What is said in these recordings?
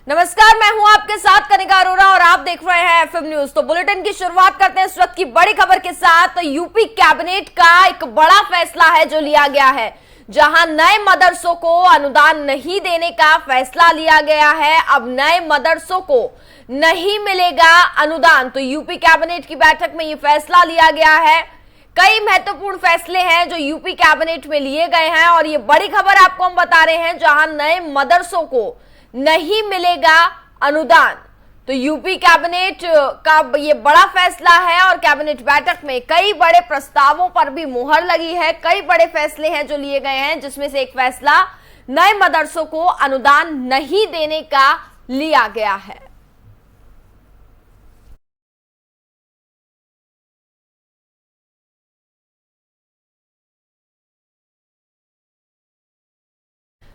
नमस्कार, मैं हूं आपके साथ कनिका अरोरा और आप देख रहे हैं एफएम न्यूज। तो बुलेटिन की शुरुआत करते हैं इस वक्त की बड़ी खबर के साथ। यूपी कैबिनेट का एक बड़ा फैसला है जो लिया गया है, जहां नए मदरसों को अनुदान नहीं देने का फैसला लिया गया है। अब नए मदरसों को नहीं मिलेगा अनुदान। तो यूपी कैबिनेट की बैठक में यह फैसला लिया गया है। कई महत्वपूर्ण फैसले हैं जो यूपी कैबिनेट में लिए गए हैं और ये बड़ी खबर आपको हम बता रहे हैं, जहां नए मदरसों को नहीं मिलेगा अनुदान। तो यूपी कैबिनेट का ये बड़ा फैसला है और कैबिनेट बैठक में कई बड़े प्रस्तावों पर भी मुहर लगी है। कई बड़े फैसले हैं जो लिए गए हैं, जिसमें से एक फैसला नए मदरसों को अनुदान नहीं देने का लिया गया है।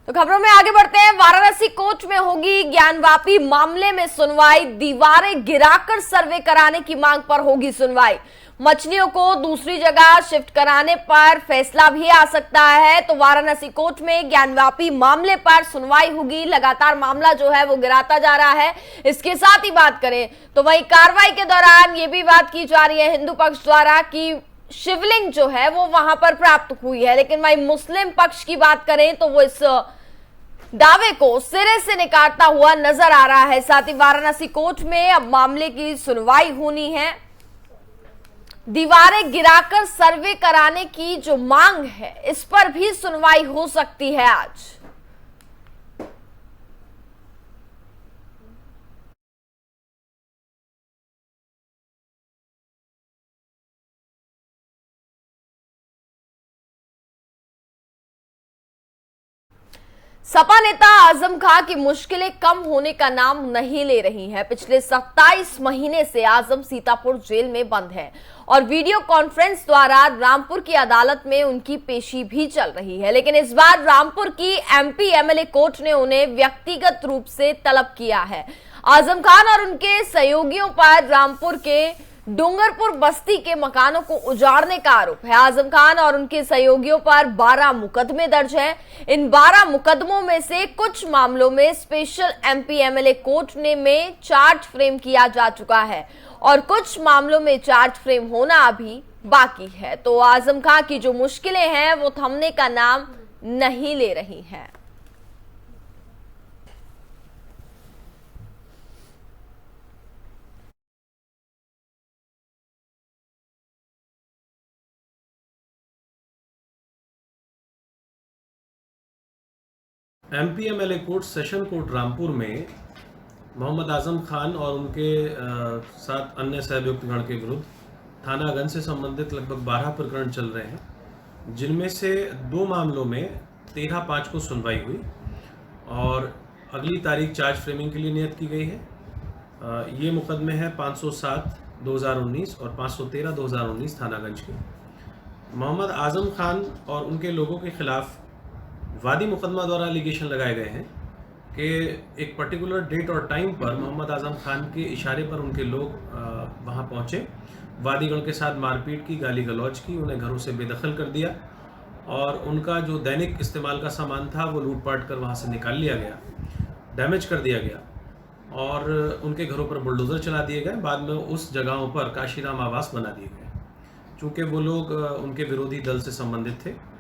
तो खबरों में आगे बढ़ते हैं। वाराणसी कोर्ट में होगी ज्ञानवापी मामले में सुनवाई। दीवारें गिराकर सर्वे कराने की मांग पर होगी सुनवाई। मछलियों को दूसरी जगह शिफ्ट कराने पर फैसला भी आ सकता है। तो वाराणसी कोर्ट में ज्ञानवापी मामले पर सुनवाई होगी। लगातार मामला जो है वो गिराता जा रहा है। इसके साथ ही बात करें तो वहीं कार्रवाई के दौरान ये भी बात की जा रही है हिंदू पक्ष द्वारा कि शिवलिंग जो है वो वहां पर प्राप्त हुई है, लेकिन वहीं मुस्लिम पक्ष की बात करें तो वो इस दावे को सिरे से निकालता हुआ नजर आ रहा है। साथ ही वाराणसी कोर्ट में अब मामले की सुनवाई होनी है। दीवारें गिराकर सर्वे कराने की जो मांग है, इस पर भी सुनवाई हो सकती है आज। सपा नेता आजम खां की मुश्किलें कम होने का नाम नहीं ले रही हैं। पिछले 27 महीने से आजम सीतापुर जेल में बंद है और वीडियो कॉन्फ्रेंस द्वारा रामपुर की अदालत में उनकी पेशी भी चल रही है, लेकिन इस बार रामपुर की एमपी एमएलए कोर्ट ने उन्हें व्यक्तिगत रूप से तलब किया है। आजम खान और उनके सहयोगियों पर रामपुर के डूंगरपुर बस्ती के मकानों को उजाड़ने का आरोप है। आजम खान और उनके सहयोगियों पर 12 मुकदमे दर्ज हैं। इन 12 मुकदमों में से कुछ मामलों में स्पेशल एमपी एमएलए कोर्ट ने में चार्ज फ्रेम किया जा चुका है और कुछ मामलों में चार्ज फ्रेम होना अभी बाकी है। तो आजम खान की जो मुश्किलें हैं वो थमने का नाम नहीं ले रही हैं। MP MLA court session court Rampur में मोहम्मद आजम खान और उनके साथ अन्य सहअभियुक्तगण के विरुद्ध थानागंज से संबंधित लगभग 12 प्रकरण चल रहे हैं, जिनमें से 2 मामलों में 13/5 को सुनवाई हुई और अगली तारीख चार्ज फ्रेमिंग के लिए नियत की गई है। ये मुकदमे हैं 507/2019 और 513/2019 थानागंज के। मोहम्मद आजम खान और उनके लोगों के खिलाफ वादी मुकदमा द्वारा एलिगेशन लगाए गए हैं कि एक पर्टिकुलर डेट और टाइम पर मोहम्मद आजम खान के इशारे पर उनके लोग वहां पहुंचे, वादीगण के साथ मारपीट की, गाली गलौज की, उन्हें घरों से बेदखल कर दिया और उनका जो दैनिक इस्तेमाल का सामान था वो लूटपाट कर वहां से निकाल लिया गया, डैमेज कर दिया गया और उनके घरों पर बुलडोज़र चला दिए गए। बाद में उस जगहों पर काशीराम आवास बना दिए गए। चूँकि वो लोग उनके विरोधी दल से संबंधित थे।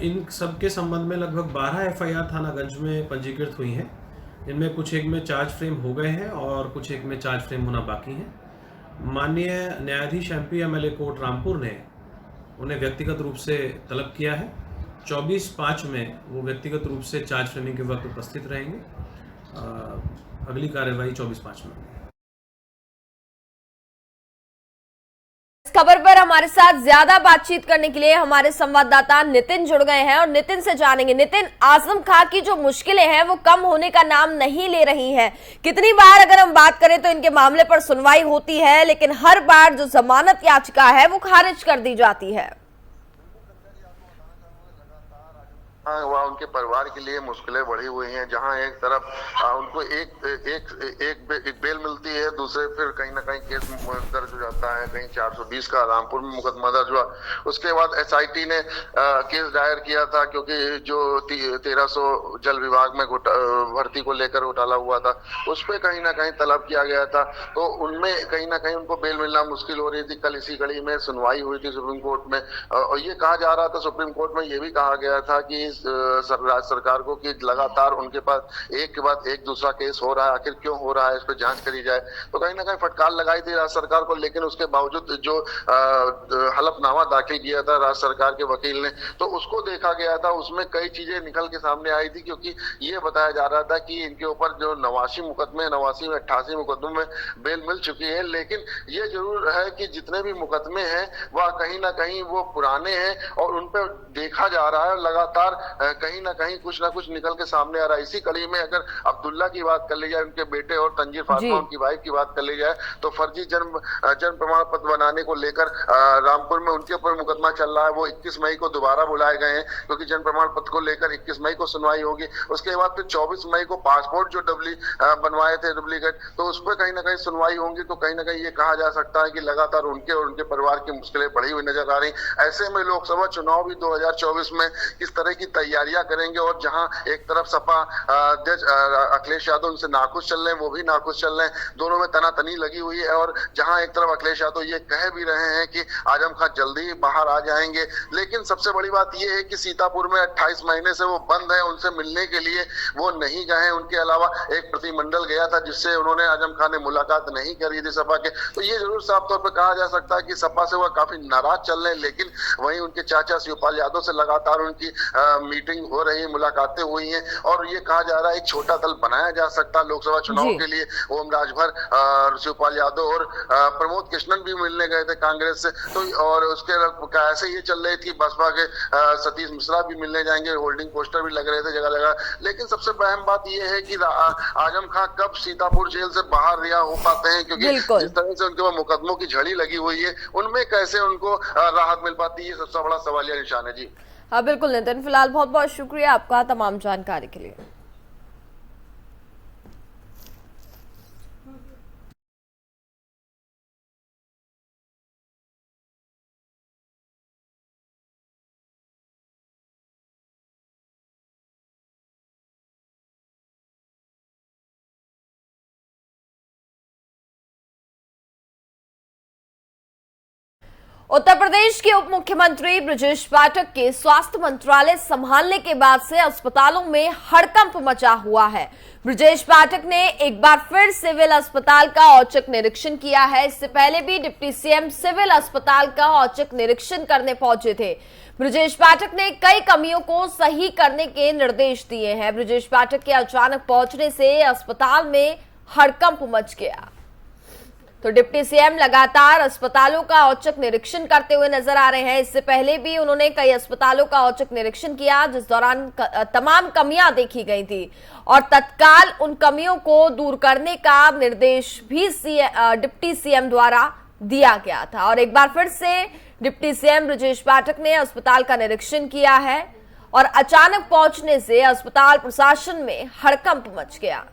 इन सब के संबंध में लगभग 12 एफआईआर थानागंज में पंजीकृत हुई हैं। इनमें कुछ एक में चार्ज फ्रेम हो गए हैं और कुछ एक में चार्ज फ्रेम होना बाकी है। माननीय न्यायाधीश एमपी एमएलए कोर्ट रामपुर ने उन्हें व्यक्तिगत रूप से तलब किया है। 24/5 में वो व्यक्तिगत रूप से चार्ज फ्रेमिंग के वक्त उपस्थित रहेंगे। अगली कार्यवाही 24/5 में। खबर पर हमारे साथ ज्यादा बातचीत करने के लिए हमारे संवाददाता नितिन जुड़ गए हैं और नितिन से जानेंगे। नितिन, आजम खान की जो मुश्किलें हैं वो कम होने का नाम नहीं ले रही हैं। कितनी बार अगर हम बात करें तो इनके मामले पर सुनवाई होती है, लेकिन हर बार जो जमानत याचिका है वो खारिज कर दी जाती है। वह उनके परिवार के लिए मुश्किलें बढ़ी हुई हैं। जहां एक तरफ उनको एक बेल मिलती है, दूसरे फिर कहीं ना कहीं केस दर्ज हो जाता है। कहीं 420 का रामपुर में मुकदमा दर्ज हुआ। उसके बाद एसआईटी ने केस दायर किया था, क्योंकि जो 1300 जल विभाग में भर्ती को लेकर घोटाला हुआ था, उस पर कहीं ना कहीं तलब किया गया था। तो उनमें कहीं ना कहीं उनको बेल मिलना मुश्किल हो रही थी। कल इसी कड़ी में सुनवाई हुई थी सुप्रीम कोर्ट में, और ये कहा जा रहा था सुप्रीम कोर्ट में ये भी कहा गया था कि राज्य सरकार को कि लगातार उनके पास एक के बाद एक दूसरा केस हो रहा है, आखिर क्यों हो रहा है, इस पर जांच करी जाए। तो कहीं ना कहीं फटकार लगाई थी राज्य सरकार को, लेकिन उसके बावजूद जो हलफनामा दाखिल किया था राज्य सरकार के वकील ने, तो उसको देखा गया था। उसमें कई चीजें निकल के सामने आई थी, क्योंकि ये बताया जा रहा था कि इनके ऊपर जो 89 में 88 मुकदमों में बेल मिल चुकी है। लेकिन ये जरूर है कि जितने भी मुकदमे हैं वह कहीं ना कहीं वो पुराने हैं, और उन पर देखा जा रहा है लगातार कहीं ना कहीं कुछ ना कुछ निकल के सामने आ रहा है। इसी कड़ी में अगर अब्दुल्ला की बात कर ली जाए, उनके बेटे, और तंजीर फातिमा उनकी वाइफ की बात कर ली जाए, तो फर्जी जन्म प्रमाण पत्र बनाने को लेकर रामपुर में उनके ऊपर मुकदमा चल रहा है। वो 21 मई को दोबारा बुलाए गए हैं, क्योंकि जन्म प्रमाण पत्र को लेकर 21 मई को सुनवाई होगी। उसके बाद फिर 24 मई को पासपोर्ट जो बनवाए थे डुप्लीकेट, तो उस पर कहीं ना कहीं सुनवाई होंगी। तो कहीं ना कहीं ये कहा जा सकता है कि लगातार उनके और उनके परिवार की मुश्किलें बढ़ी हुई नजर आ रही। ऐसे में लोकसभा चुनाव भी 2024 में किस तरह की तैयारियां करेंगे, और जहां एक तरफ सपा अध्यक्ष अखिलेश यादव उनसे नाखुश चल रहे हैं, वो भी नाखुश चल रहे हैं, दोनों में तनातनी लगी हुई है। और जहां एक तरफ अखिलेश यादव ये कह भी रहे हैं कि आजम खान जल्दी ही बाहर आ जाएंगे, लेकिन सबसे बड़ी बात ये है कि सीतापुर में 28 महीने से वो बंद है, उनसे मिलने के लिए वो नहीं गए। उनके अलावा एक प्रतिनिधिमंडल गया था, जिससे उन्होंने आजम खान ने मुलाकात नहीं करी थी सपा के। तो ये जरूर साफ तौर पर कहा जा सकता है कि सपा से वह काफी नाराज चल रहे हैं। लेकिन वहीं उनके चाचा शिवपाल यादव से लगातार उनकी मीटिंग हो रही है, मुलाकातें हुई हैं, और ये कहा जा रहा है एक छोटा दल बनाया जा सकता है लोकसभा चुनाव के लिए। ओम राजभर, शिवपाल यादव और प्रमोद कृष्णन भी मिलने गए थे कांग्रेस से। तो और उसके ऐसे ये चल रही थी, बसपा के सतीश मिश्रा भी मिलने जाएंगे, होल्डिंग पोस्टर भी लग रहे थे जगह जगह। लेकिन सबसे अहम बात ये है कि आजम खान कब सीतापुर जेल से बाहर रिहा हो पाते हैं, क्योंकि जिस तरह से उनके ऊपर मुकदमों की झड़ी लगी हुई है, उनमें कैसे उनको राहत मिल पाती है, ये सबसे बड़ा सवालिया निशान है। जी हाँ बिल्कुल नितिन, फिलहाल बहुत बहुत शुक्रिया आपका तमाम जानकारी के लिए। उत्तर प्रदेश के उप मुख्यमंत्री ब्रजेश पाठक के स्वास्थ्य मंत्रालय संभालने के बाद से अस्पतालों में हड़कंप मचा हुआ है। ब्रजेश पाठक ने एक बार फिर सिविल अस्पताल का औचक निरीक्षण किया है। इससे पहले भी डिप्टी सीएम सिविल अस्पताल का औचक निरीक्षण करने पहुंचे थे। ब्रजेश पाठक ने कई कमियों को सही करने के निर्देश दिए हैं। ब्रजेश पाठक के अचानक पहुंचने से अस्पताल में हड़कंप मच गया। तो डिप्टी सीएम लगातार अस्पतालों का औचक निरीक्षण करते हुए नजर आ रहे हैं। इससे पहले भी उन्होंने कई अस्पतालों का औचक निरीक्षण किया, जिस दौरान तमाम कमियां देखी गई थी और तत्काल उन कमियों को दूर करने का निर्देश भी डिप्टी सीएम द्वारा दिया गया था। और एक बार फिर से डिप्टी सीएम ब्रजेश पाठक ने अस्पताल का निरीक्षण किया है और अचानक पहुंचने से अस्पताल प्रशासन में हड़कंप मच गया।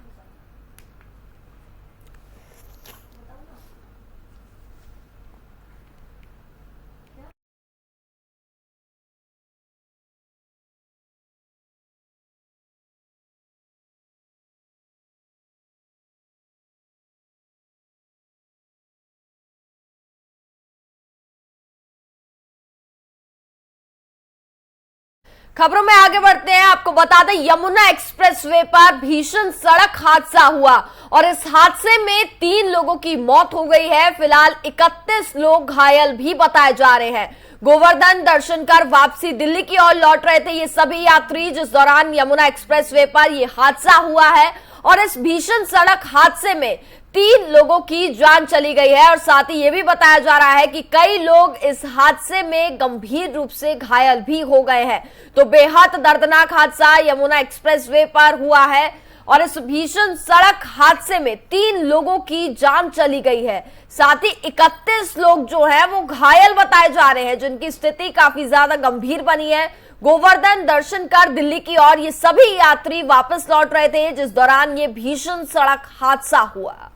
खबरों में आगे बढ़ते हैं। आपको बता दें, यमुना एक्सप्रेसवे पर भीषण सड़क हादसा हुआ और इस हादसे में 3 लोगों की मौत हो गई है। फिलहाल 31 लोग घायल भी बताए जा रहे हैं। गोवर्धन दर्शन कर वापसी दिल्ली की ओर लौट रहे थे ये सभी यात्री, जिस दौरान यमुना एक्सप्रेसवे पर यह हादसा हुआ है। और इस भीषण सड़क हादसे में 3 लोगों की जान चली गई है और साथ ही यह भी बताया जा रहा है कि कई लोग इस हादसे में गंभीर रूप से घायल भी हो गए हैं। तो बेहद दर्दनाक हादसा यमुना एक्सप्रेसवे पर हुआ है और इस भीषण सड़क हादसे में 3 लोगों की जान चली गई है। साथ ही 31 लोग जो है वो घायल बताए जा रहे हैं, जिनकी स्थिति काफी ज्यादा गंभीर बनी है। गोवर्धन दर्शन कर दिल्ली की ओर ये सभी यात्री वापस लौट रहे थे, जिस दौरान ये भीषण सड़क हादसा हुआ।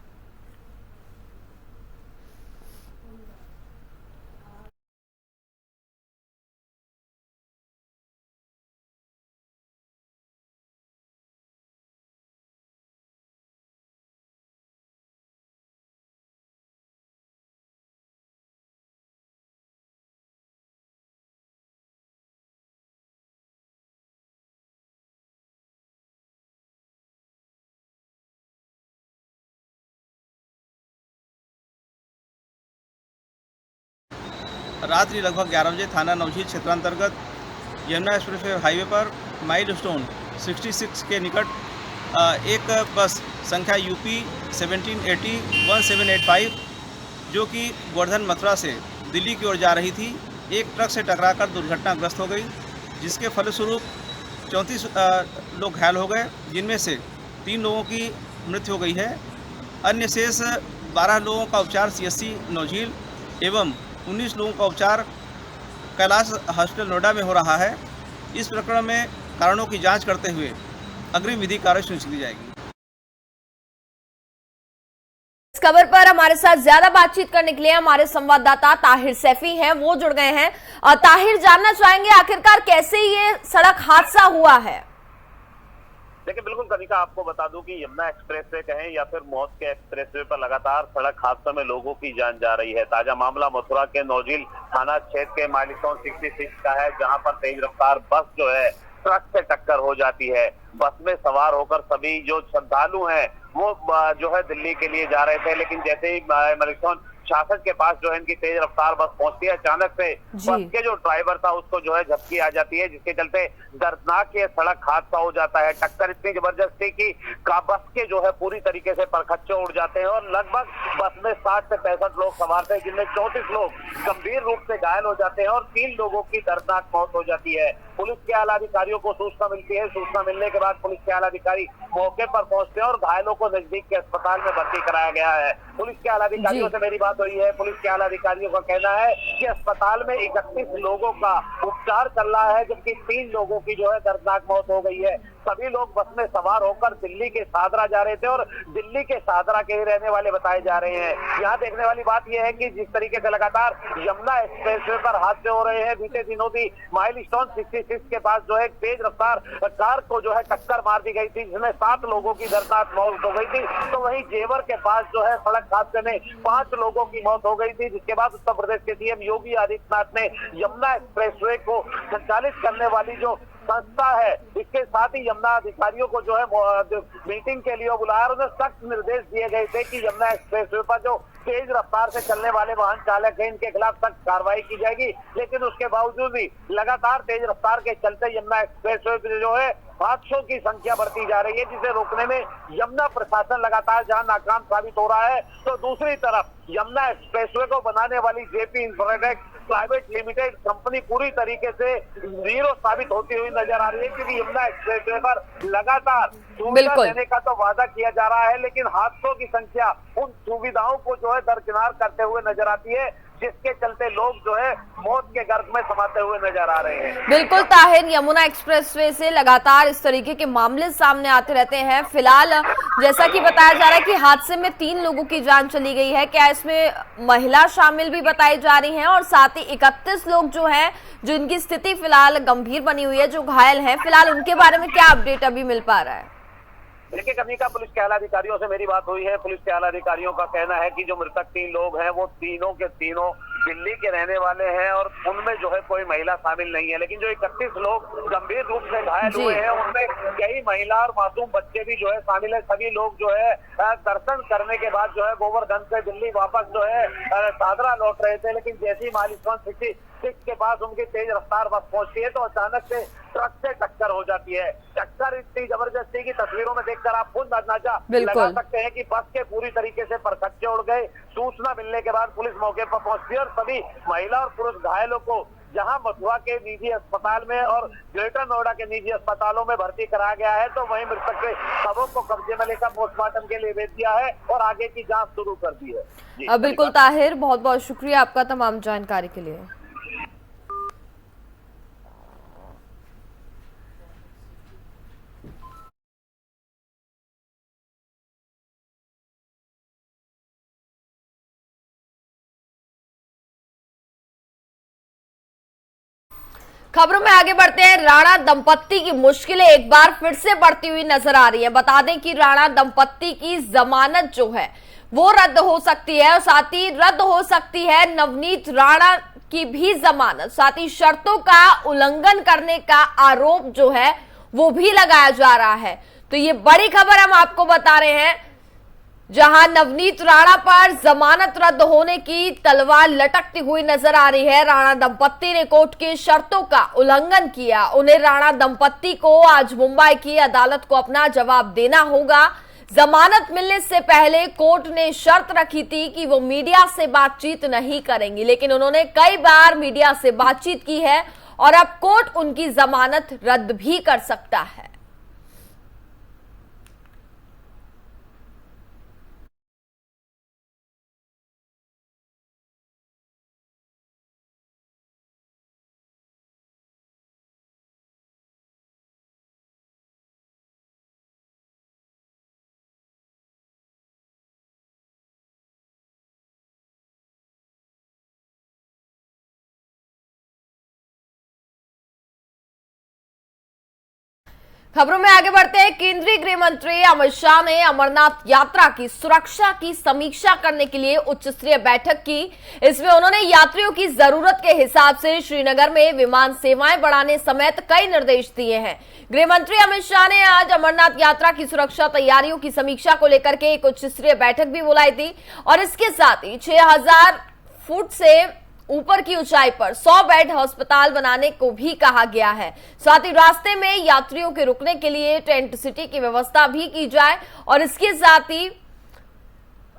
रात्रि लगभग 11 बजे थाना नवझील क्षेत्रांतर्गत यमुना एक्सप्रेस हाईवे पर माइलस्टोन 66 के निकट एक बस संख्या यूपी 1780-1785 जो कि गोवर्धन मथुरा से दिल्ली की ओर जा रही थी, एक ट्रक से टकराकर दुर्घटनाग्रस्त हो गई, जिसके फलस्वरूप 34 लोग घायल हो गए, जिनमें से 3 लोगों की मृत्यु हो गई है। अन्य शेष 12 लोगों का उपचार CSC नवझील एवं 19 लोगों का उपचार कैलाश हॉस्पिटल नोएडा में हो रहा है। इस प्रकरण में कारणों की जांच करते हुए अग्रिम विधि कार्रवाई सुनिश्चित की जाएगी। इस खबर पर हमारे साथ ज्यादा बातचीत करने के लिए हमारे संवाददाता ताहिर सैफी हैं, वो जुड़ गए हैं। ताहिर, जानना चाहेंगे आखिरकार कैसे ये सड़क हादसा हुआ है? देखिए बिल्कुल कनिका, आपको बता दूं कि यमुना एक्सप्रेसवे कहें या फिर मौत के एक्सप्रेसवे पर लगातार सड़क हादसा में लोगों की जान जा रही है। ताजा मामला मथुरा के नौजील थाना क्षेत्र के माइलस्टोन 66 का है, जहां पर तेज रफ्तार बस जो है ट्रक से टक्कर हो जाती है। बस में सवार होकर सभी जो श्रद्धालु हैं वो जो है दिल्ली के लिए जा रहे थे, लेकिन जैसे ही माइलस्टोन 66 के पास जो है इनकी तेज रफ्तार बस पहुंचती है, अचानक से बस के जो ड्राइवर था उसको जो है झपकी आ जाती है, जिसके चलते दर्दनाक ये सड़क हादसा हो जाता है। टक्कर इतनी जबरदस्त थी कि बस के जो है पूरी तरीके से परखच्चे उड़ जाते हैं और लगभग बस में 60 से 65 लोग सवार थे, जिनमें 34 लोग गंभीर रूप से घायल हो जाते हैं और 3 लोगों की दर्दनाक मौत हो जाती है। पुलिस के आला अधिकारियों को सूचना मिलती है। सूचना मिलने के बाद पुलिस के आला अधिकारी मौके पर पहुंचते हैं और घायलों को नजदीक के अस्पताल में भर्ती कराया गया है। पुलिस के आला अधिकारियों से मेरी बात हुई है। पुलिस के आला अधिकारियों का कहना है कि अस्पताल में 31 लोगों का उपचार चल रहा है, जबकि 3 लोगों की जो है दर्दनाक मौत हो गई है। सभी लोग बस में सवार होकर दिल्ली के सादरा जा रहे थे और दिल्ली के सादरा के ही रहने वाले बताए जा रहे हैं। यहाँ देखने वाली बात यह है कि जिस तरीके से लगातार यमुना एक्सप्रेसवे पर हादसे हो रहे हैं, बीते दिनों भी माइलस्टोन 66 के पास जो है तेज रफ्तार कार को जो है टक्कर मार दी गई थी, जिसमें 7 लोगों की दर्दनाक मौत हो गई थी। तो वहीं जेवर के पास जो है सड़क हादसे में 5 लोगों की मौत हो गई थी, जिसके बाद उत्तर प्रदेश के CM योगी आदित्यनाथ ने यमुना एक्सप्रेसवे को संचालित करने वाली जो संस्था है, इसके साथ ही यमुना अधिकारियों को जो है मीटिंग के लिए बुलाया और उन्हें सख्त निर्देश दिए गए थे कि यमुना एक्सप्रेसवे पर जो तेज रफ्तार से चलने वाले वाहन चालक हैं, इनके खिलाफ सख्त कार्रवाई की जाएगी। लेकिन उसके बावजूद भी लगातार तेज रफ्तार के चलते यमुना एक्सप्रेसवे पर जो है हादसों की संख्या बढ़ती जा रही है, जिसे रोकने में यमुना प्रशासन लगातार जहां नाकाम साबित हो रहा है, तो दूसरी तरफ यमुना एक्सप्रेसवे को बनाने वाली JP Infratech private limited company पूरी तरीके से जीरो साबित होती हुई नजर आ रही है, क्योंकि यमुना एक्सप्रेसवे पर लगातार सुविधा देने का तो वादा किया जा रहा है, लेकिन हादसों की संख्या उन सुविधाओं को जो है दरकिनार करते हुए नजर आती है, जिसके चलते लोग जो है मौत के गर्भ में समाते हुए नजर आ रहे हैं। बिल्कुल ताहिर, यमुना एक्सप्रेसवे से लगातार इस तरीके के मामले सामने आते रहते हैं। फिलहाल जैसा कि बताया जा रहा है कि हादसे में 3 लोगों की जान चली गई है, क्या इसमें महिला शामिल भी बताई जा रही हैं? और साथ ही 31 लोग जो हैं जिनकी स्थिति फिलहाल गंभीर बनी हुई है, जो घायल हैं, फिलहाल उनके बारे में क्या अपडेट अभी मिल पा रहा है? देखिए कनिका, पुलिस के आला अधिकारियों से मेरी बात हुई है। पुलिस के आला अधिकारियों का कहना है कि जो मृतक 3 लोग हैं वो तीनों के तीनों दिल्ली के रहने वाले हैं और उनमें जो है कोई महिला शामिल नहीं है, लेकिन जो 31 लोग गंभीर रूप से घायल हुए हैं उनमें कई महिला और मासूम बच्चे भी जो है शामिल है। सभी लोग जो है दर्शन करने के बाद जो है गोवर्धन से दिल्ली वापस जो है सादरा लौट रहे थे, लेकिन जैसे ही माइलस्टोन 66 के पास उनकी तेज रफ्तार बस पहुंचती है तो अचानक से ट्रक से टक्कर हो जाती है। टक्कर इतनी जबरदस्ती की तस्वीरों में देखकर आप खुद अंदाजा लगा सकते हैं कि बस के पूरी तरीके से परखच्चे उड़ गए। सूचना मिलने के बाद पुलिस मौके पर पहुंचती है और सभी महिला और पुरुष घायलों को जहां मथुरा के निजी अस्पताल में और ग्रेटर नोएडा के निजी अस्पतालों में भर्ती कराया गया है, तो वहीं मृतक के शवों को कब्जे में लेकर पोस्टमार्टम के लिए भेज दिया है और आगे की जांच शुरू कर दी है। बिल्कुल ताहिर, बहुत बहुत शुक्रिया आपका तमाम जानकारी के लिए। खबरों में आगे बढ़ते हैं। राणा दंपत्ति की मुश्किलें एक बार फिर से बढ़ती हुई नजर आ रही है। बता दें कि राणा दंपत्ति की जमानत जो है वो रद्द हो सकती है और साथ ही रद्द हो सकती है नवनीत राणा की भी जमानत। साथ ही शर्तों का उल्लंघन करने का आरोप जो है वो भी लगाया जा रहा है। तो ये बड़ी खबर हम आपको बता रहे हैं, जहां नवनीत राणा पर जमानत रद्द होने की तलवार लटकती हुई नजर आ रही है। राणा दंपत्ति ने कोर्ट की शर्तों का उल्लंघन किया। उन्हें राणा दंपत्ति को आज मुंबई की अदालत को अपना जवाब देना होगा। जमानत मिलने से पहले कोर्ट ने शर्त रखी थी कि वो मीडिया से बातचीत नहीं करेंगी, लेकिन उन्होंने कई बार मीडिया से बातचीत की है और अब कोर्ट उनकी जमानत रद्द भी कर सकता है। खबरों में आगे बढ़ते हैं। केंद्रीय गृह मंत्री अमित शाह ने अमरनाथ यात्रा की सुरक्षा की समीक्षा करने के लिए उच्च स्तरीय बैठक की। इसमें उन्होंने यात्रियों की जरूरत के हिसाब से श्रीनगर में विमान सेवाएं बढ़ाने समेत कई निर्देश दिए हैं। गृह मंत्री अमित शाह ने आज अमरनाथ यात्रा की सुरक्षा तैयारियों की समीक्षा को लेकर के एक उच्च स्तरीय बैठक भी बुलाई थी और इसके साथ ही 6000 फुट से ऊपर की ऊंचाई पर 100 बेड अस्पताल बनाने को भी कहा गया है। साथ ही रास्ते में यात्रियों के रुकने के लिए टेंट सिटी की व्यवस्था भी की जाए और इसके साथ ही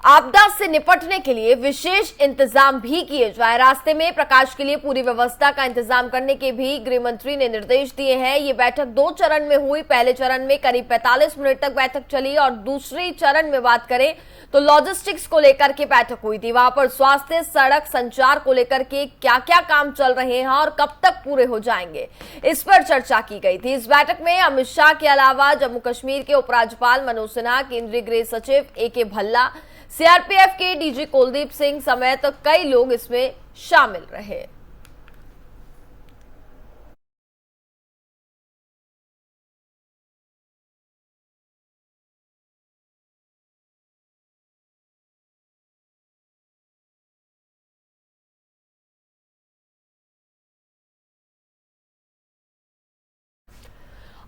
आपदा से निपटने के लिए विशेष इंतजाम भी किए जाए। रास्ते में प्रकाश के लिए पूरी व्यवस्था का इंतजाम करने के भी गृह मंत्री ने निर्देश दिए हैं। ये बैठक 2 चरण में हुई। पहले चरण में करीब 45 मिनट तक बैठक चली और दूसरी चरण में बात करें तो लॉजिस्टिक्स को लेकर के बैठक हुई थी। वहां पर स्वास्थ्य, सड़क, संचार को लेकर के क्या क्या काम चल रहे हैं और कब तक पूरे हो जाएंगे, इस पर चर्चा की गई थी। इस बैठक में अमित शाह के अलावा जम्मू कश्मीर के उपराज्यपाल मनोज सिन्हा, केंद्रीय गृह सचिव AK भल्ला, CRPF के DG कुलदीप सिंह समेत कई लोग इसमें शामिल रहे।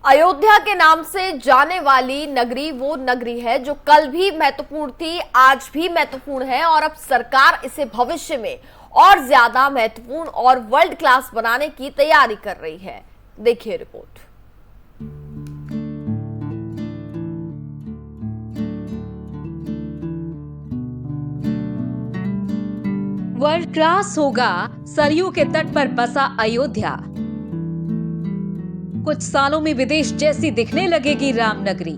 अयोध्या के नाम से जाने वाली नगरी वो नगरी है जो कल भी महत्वपूर्ण थी, आज भी महत्वपूर्ण है और अब सरकार इसे भविष्य में और ज्यादा महत्वपूर्ण और वर्ल्ड क्लास बनाने की तैयारी कर रही है। देखिए रिपोर्ट। वर्ल्ड क्लास होगा सरयू के तट पर बसा अयोध्या। कुछ सालों में विदेश जैसी दिखने लगेगी रामनगरी।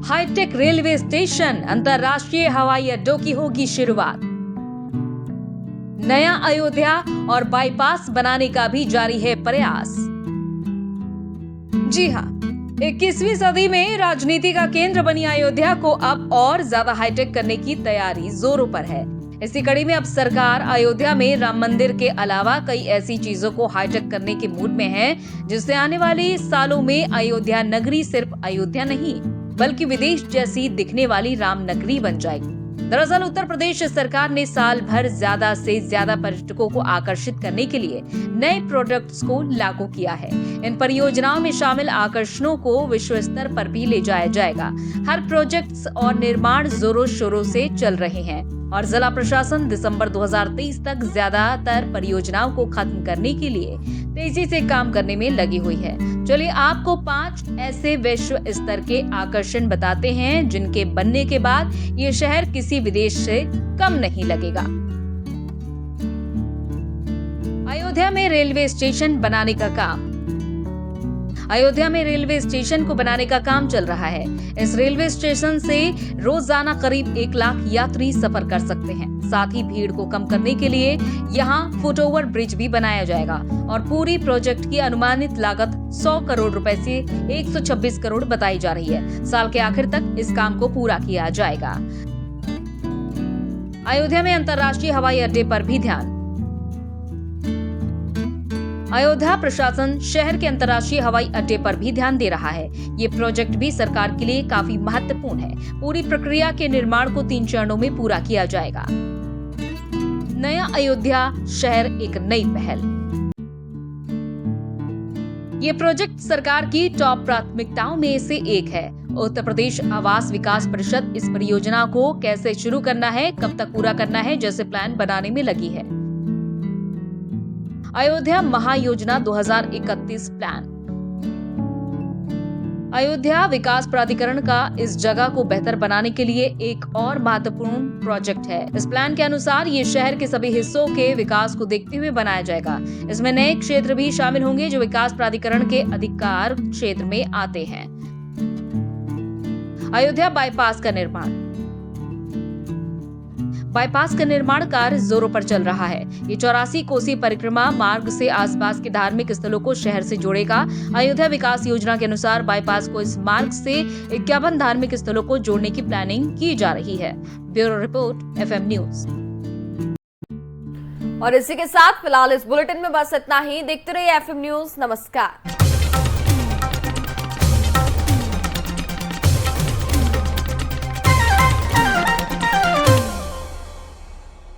हाईटेक रेलवे स्टेशन, अंतरराष्ट्रीय हवाई अड्डों की होगी शुरुआत। नया अयोध्या और बाईपास बनाने का भी जारी है प्रयास। जी हां, 21वीं सदी में राजनीति का केंद्र बनी अयोध्या को अब और ज्यादा हाईटेक करने की तैयारी जोरों पर है। इसी कड़ी में अब सरकार अयोध्या में राम मंदिर के अलावा कई ऐसी चीजों को हाईटेक करने के मूड में है जिससे आने वाले सालों में अयोध्या नगरी सिर्फ अयोध्या नहीं बल्कि विदेश जैसी दिखने वाली राम नगरी बन जाएगी। दरअसल उत्तर प्रदेश सरकार ने साल भर ज्यादा से ज्यादा पर्यटकों को आकर्षित करने के लिए नए प्रोडक्ट्स को लागू किया है। इन परियोजनाओं में शामिल आकर्षणों को विश्व स्तर पर भी ले जाया जाएगा। हर प्रोजेक्ट्स और निर्माण जोरों शोरों से चल रहे हैं और जिला प्रशासन दिसंबर 2023 तक ज्यादातर परियोजनाओं को खत्म करने के लिए तेजी से काम करने में लगी हुई है। चलिए आपको 5 ऐसे विश्व स्तर के आकर्षण बताते हैं जिनके बनने के बाद ये शहर किसी विदेश से कम नहीं लगेगा। अयोध्या में रेलवे स्टेशन बनाने का काम। अयोध्या में रेलवे स्टेशन को बनाने का काम चल रहा है। इस रेलवे स्टेशन से रोजाना करीब 1 लाख यात्री सफर कर सकते हैं। साथ ही भीड़ को कम करने के लिए यहां फुटओवर ब्रिज भी बनाया जाएगा और पूरी प्रोजेक्ट की अनुमानित लागत 100 करोड़ रुपए से 126 करोड़ बताई जा रही है। साल के आखिर तक इस काम को पूरा किया जाएगा। अयोध्या में अंतर्राष्ट्रीय हवाई अड्डे पर भी ध्यान। अयोध्या प्रशासन शहर के अंतर्राष्ट्रीय हवाई अड्डे पर भी ध्यान दे रहा है। ये प्रोजेक्ट भी सरकार के लिए काफी महत्वपूर्ण है। पूरी प्रक्रिया के निर्माण को 3 चरणों में पूरा किया जाएगा। नया अयोध्या शहर एक नई पहल। ये प्रोजेक्ट सरकार की टॉप प्राथमिकताओं में से एक है। उत्तर प्रदेश आवास विकास परिषद इस परियोजना को कैसे शुरू करना है, कब तक पूरा करना है जैसे प्लान बनाने में लगी है। अयोध्या महायोजना 2031 प्लान। अयोध्या विकास प्राधिकरण का इस जगह को बेहतर बनाने के लिए एक और महत्वपूर्ण प्रोजेक्ट है। इस प्लान के अनुसार ये शहर के सभी हिस्सों के विकास को देखते हुए बनाया जाएगा। इसमें नए क्षेत्र भी शामिल होंगे जो विकास प्राधिकरण के अधिकार क्षेत्र में आते हैं। अयोध्या बाईपास का निर्माण। बाईपास का निर्माण कार्य जोरों पर चल रहा है। ये 84 कोसी परिक्रमा मार्ग से आसपास के धार्मिक स्थलों को शहर से जोड़ेगा। अयोध्या विकास योजना के अनुसार बाईपास को इस मार्ग से 51 धार्मिक स्थलों को जोड़ने की प्लानिंग की जा रही है। Bureau report FM news. और इसी के साथ फिलहाल इस बुलेटिन में बस इतना ही। देखते रहिए FM न्यूज। नमस्कार।